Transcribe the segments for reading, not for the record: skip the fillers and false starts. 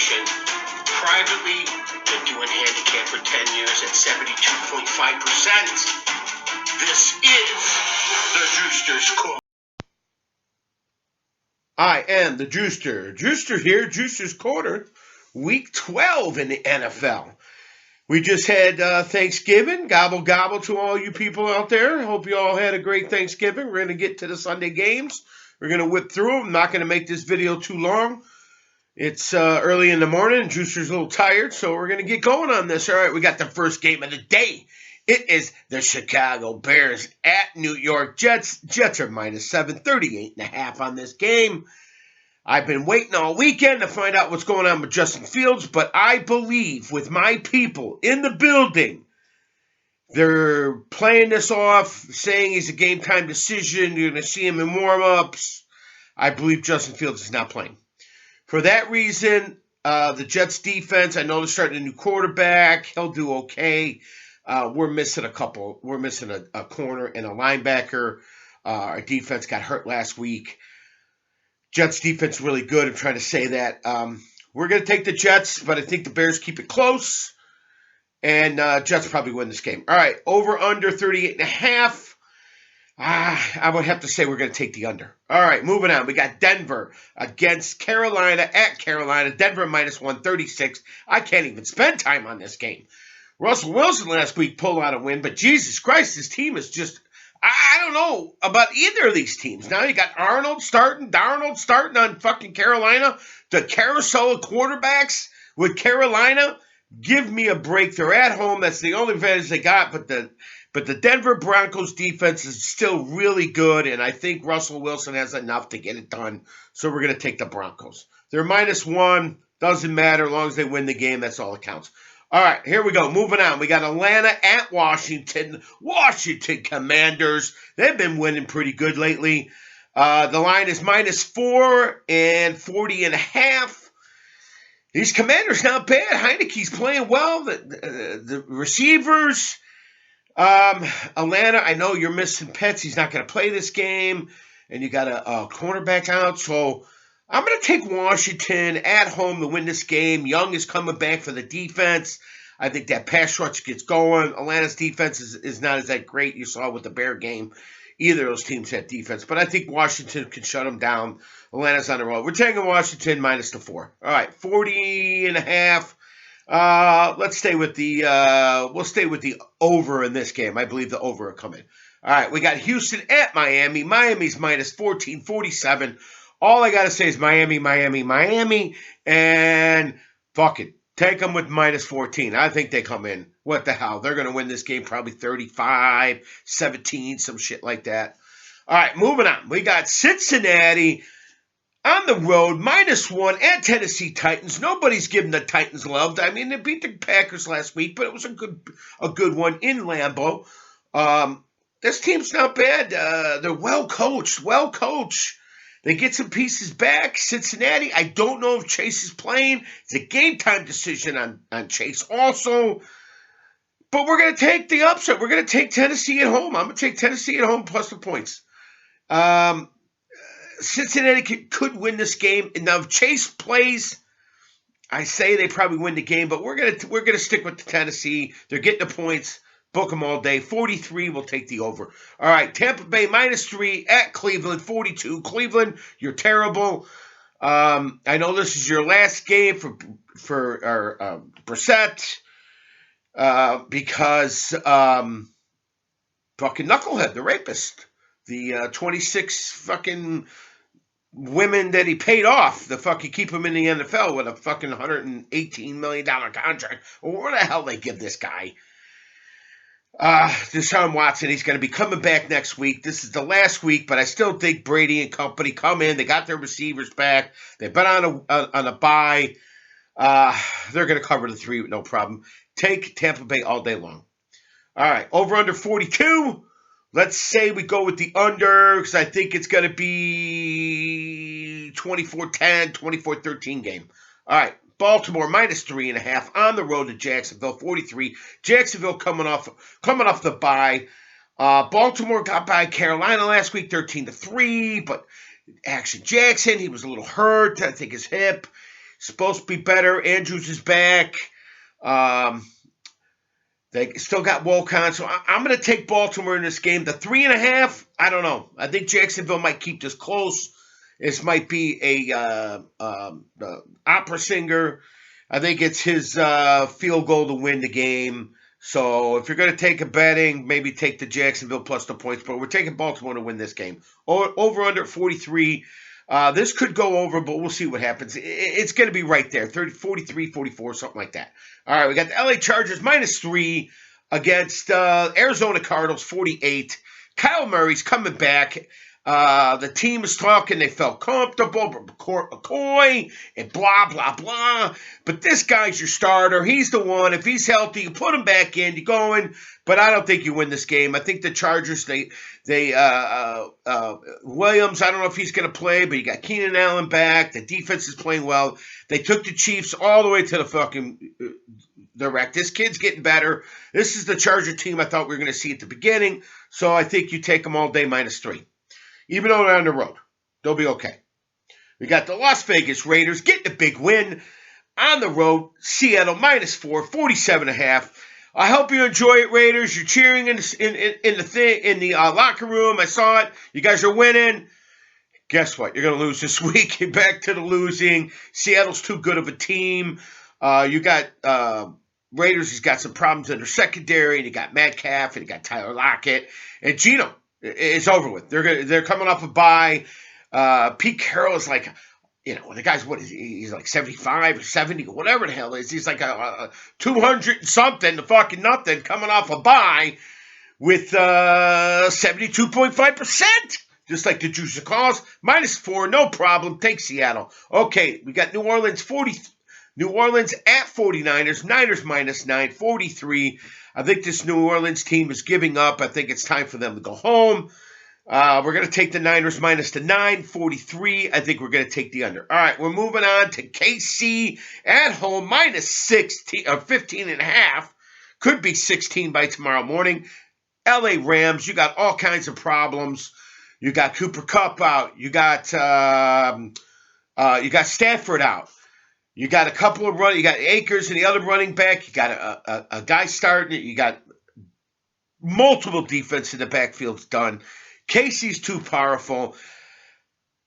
information. Privately, been doing handicap for 10 years at 72.5%. This is the Juicer's Corner. I am the Juicer. Juicer here, Juicer's Corner, Week 12 in the NFL. We just had Thanksgiving. Gobble, gobble to all you people out there. Hope you all had a great Thanksgiving. We're going to get to the Sunday games. We're going to whip through them. I'm not going to make this video too long. It's early in the morning. Juicer's a little tired, so we're going to get going on this. All right, we got the first game of the day. It is the Chicago Bears at New York Jets. Jets are minus 738.5 on this game. I've been waiting all weekend to find out what's going on with Justin Fields, but I believe with my people in the building, they're playing this off, saying he's a game-time decision. You're going to see him in warm-ups. I believe Justin Fields is not playing. For that reason, the Jets defense, I know they're starting a new quarterback. He'll do okay. We're missing a couple. We're missing a corner and a linebacker. Our defense got hurt last week. Jets defense really good. I'm trying to say that. We're going to take the Jets, but I think the Bears keep it close. And Jets probably win this game. All right, over under 38.5. I would have to say we're going to take the under. All right, moving on. We got Denver against Carolina at Carolina. Denver minus 136. I can't even spend time on this game. Russell Wilson last week pulled out a win, but Jesus Christ, this team is just, I don't know about either of these teams. Now you got Darnold starting on fucking Carolina. The carousel of quarterbacks with Carolina. Give me a break. They're at home. That's the only advantage they got, but the Denver Broncos defense is still really good, and I think Russell Wilson has enough to get it done, so we're going to take the Broncos. They're minus 1. Doesn't matter. As long as they win the game, that's all that counts. All right, here we go. Moving on. We got Atlanta at Washington. Washington Commanders. They've been winning pretty good lately. The line is minus 4 and 40.5. These Commanders not bad. Heineke's playing well. The receivers. Atlanta, I know you're missing Pitts. He's not going to play this game. And you got a cornerback out. So I'm going to take Washington at home to win this game. Young is coming back for the defense. I think that pass rush gets going. Atlanta's defense is not as that great you saw with the Bear game. Either of those teams had defense. But I think Washington can shut them down. Atlanta's on the road. We're taking Washington minus the 4. All right, 40.5. Let's stay with we'll stay with the over in this game. I believe the over will come in. All right, we got Houston at Miami. Miami's minus 14.47. All I got to say is Miami, and fuck it. Take them with minus 14. I think they come in. What the hell? They're going to win this game probably 35-17, some shit like that. All right, moving on. We got Cincinnati on the road, minus 1 at Tennessee Titans. Nobody's giving the Titans love. I mean, they beat the Packers last week, but it was a good one in Lambeau. This team's not bad. They're well coached. They get some pieces back. Cincinnati, I don't know if Chase is playing. It's a game-time decision on Chase also. But we're going to take the upset. We're going to take Tennessee at home. I'm going to take Tennessee at home plus the points. Cincinnati could win this game. And now if Chase plays, I say they probably win the game. But we're gonna stick with the Tennessee. They're getting the points. Book them all day. 43 will take the over. All right, Tampa Bay minus 3 at Cleveland. 42. Cleveland, you're terrible. I know this is your last game for Brissett because fucking knucklehead, the rapist, the 26 fucking women that he paid off to fucking keep him in the NFL with a fucking $118 million contract. Well, where the hell they give this guy? Deshaun Watson, he's going to be coming back next week. This is the last week, but I still think Brady and company come in. They got their receivers back. They've been on a bye. They're going to cover the 3 with no problem. Take Tampa Bay all day long. All right, over under 42. Let's say we go with the under because I think it's going to be 24-10, 24-13 game. All right. Baltimore minus 3.5 on the road to Jacksonville, 43. Jacksonville coming off the bye. Baltimore got by Carolina last week, 13-3. But Action Jackson, he was a little hurt. I think his hip. supposed to be better. Andrews is back. They still got Wolcott, so I'm going to take Baltimore in this game. The 3.5, I don't know. I think Jacksonville might keep this close. This might be a opera singer. I think it's his field goal to win the game. So if you're going to take a betting, maybe take the Jacksonville plus the points. But we're taking Baltimore to win this game. Over under 43. This could go over, but we'll see what happens. It's going to be right there, 43, 44, something like that. All right, we got the LA Chargers -3 against Arizona Cardinals, 48. Kyle Murray's coming back. The team is talking. They felt comfortable, McCoy, and blah, blah, blah. But this guy's your starter. He's the one. If he's healthy, you put him back in. You're going. But I don't think you win this game. I think the Chargers, Williams, I don't know if he's going to play, but you got Keenan Allen back. The defense is playing well. They took the Chiefs all the way to the fucking the wreck. This kid's getting better. This is the Charger team I thought we were going to see at the beginning. So I think you take them all day -3. Even though they're on the road, they'll be okay. We got the Las Vegas Raiders getting a big win on the road. Seattle -4, 47.5. I hope you enjoy it, Raiders. You're cheering in the locker room. I saw it. You guys are winning. Guess what? You're going to lose this week. You're back to the losing. Seattle's too good of a team. You got Raiders has got some problems in their secondary, and you got Metcalf, and you got Tyler Lockett, and Geno. It's over with. They're coming off a bye. Pete Carroll is like, the guy's what is he? He's like 75 or 70 or whatever the hell is. He's like a 200 and something, the fucking nothing, coming off a bye with 72.5%. Just like the juicer calls. -4, no problem. Take Seattle. Okay, we got New Orleans at 49ers. Niners -9, 43. I think this New Orleans team is giving up. I think it's time for them to go home. We're going to take the Niners -9, 43. I think we're going to take the under. All right, we're moving on to KC at home, -15.5. Could be 16 by tomorrow morning. LA Rams, you got all kinds of problems. You got Cooper Kupp out. You got Stafford out. You got a couple of you got Akers and the other running back. You got a guy starting it. You got multiple defense in the backfield's done. KC's too powerful.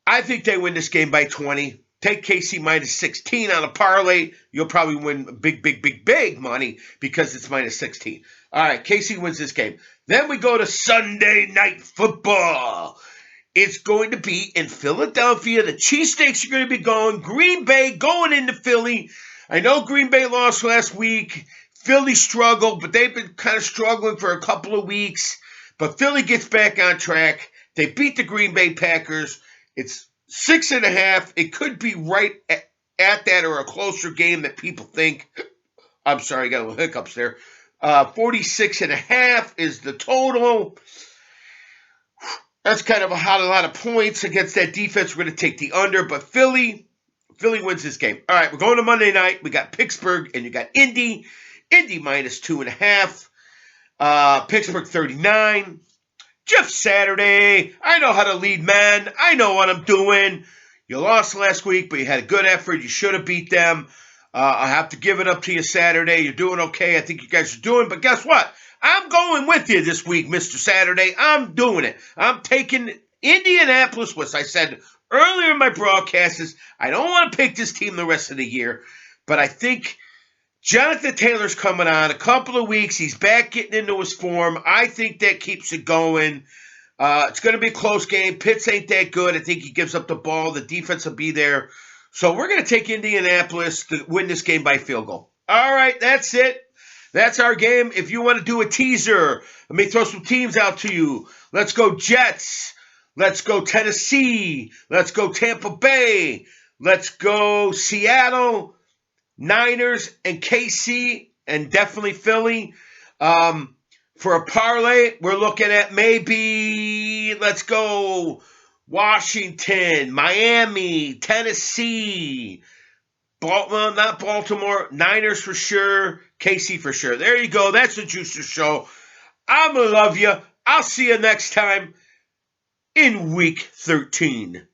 I think they win this game by 20. Take KC -16 on a parlay. You'll probably win big money because it's -16. All right, KC wins this game. Then we go to Sunday Night Football. It's going to be in Philadelphia. The cheesesteaks are going to be going. Green Bay going into Philly. I know Green Bay lost last week. Philly struggled, but they've been kind of struggling for a couple of weeks. But Philly gets back on track. They beat the Green Bay Packers. It's 6.5. It could be right at that or a closer game that people think. I'm sorry, I got a little hiccups there. 46.5 is the total. That's kind of a lot of points against that defense. We're going to take the under, but Philly wins this game. All right, we're going to Monday night. We got Pittsburgh, and you got Indy. Indy -2.5. Pittsburgh 39. Jeff Saturday. I know how to lead men. I know what I'm doing. You lost last week, but you had a good effort. You should have beat them. I have to give it up to you Saturday. You're doing okay. I think you guys are doing, but guess what? I'm going with you this week, Mr. Saturday. I'm doing it. I'm taking Indianapolis, which I said earlier in my broadcasts. I don't want to pick this team the rest of the year, but I think Jonathan Taylor's coming on a couple of weeks. He's back getting into his form. I think that keeps it going. It's going to be a close game. Pitts ain't that good. I think he gives up the ball. The defense will be there. So we're going to take Indianapolis to win this game by field goal. All right, that's it. That's our game. If you want to do a teaser, let me throw some teams out to you. Let's go Jets. Let's go Tennessee. Let's go Tampa Bay. Let's go Seattle, Niners, and KC, and definitely Philly. For a parlay, we're looking at maybe, let's go Washington, Miami, Tennessee, not Baltimore, Niners for sure, KC for sure. There you go. That's the Juicer Show. I'm going to love you. I'll see you next time in Week 13.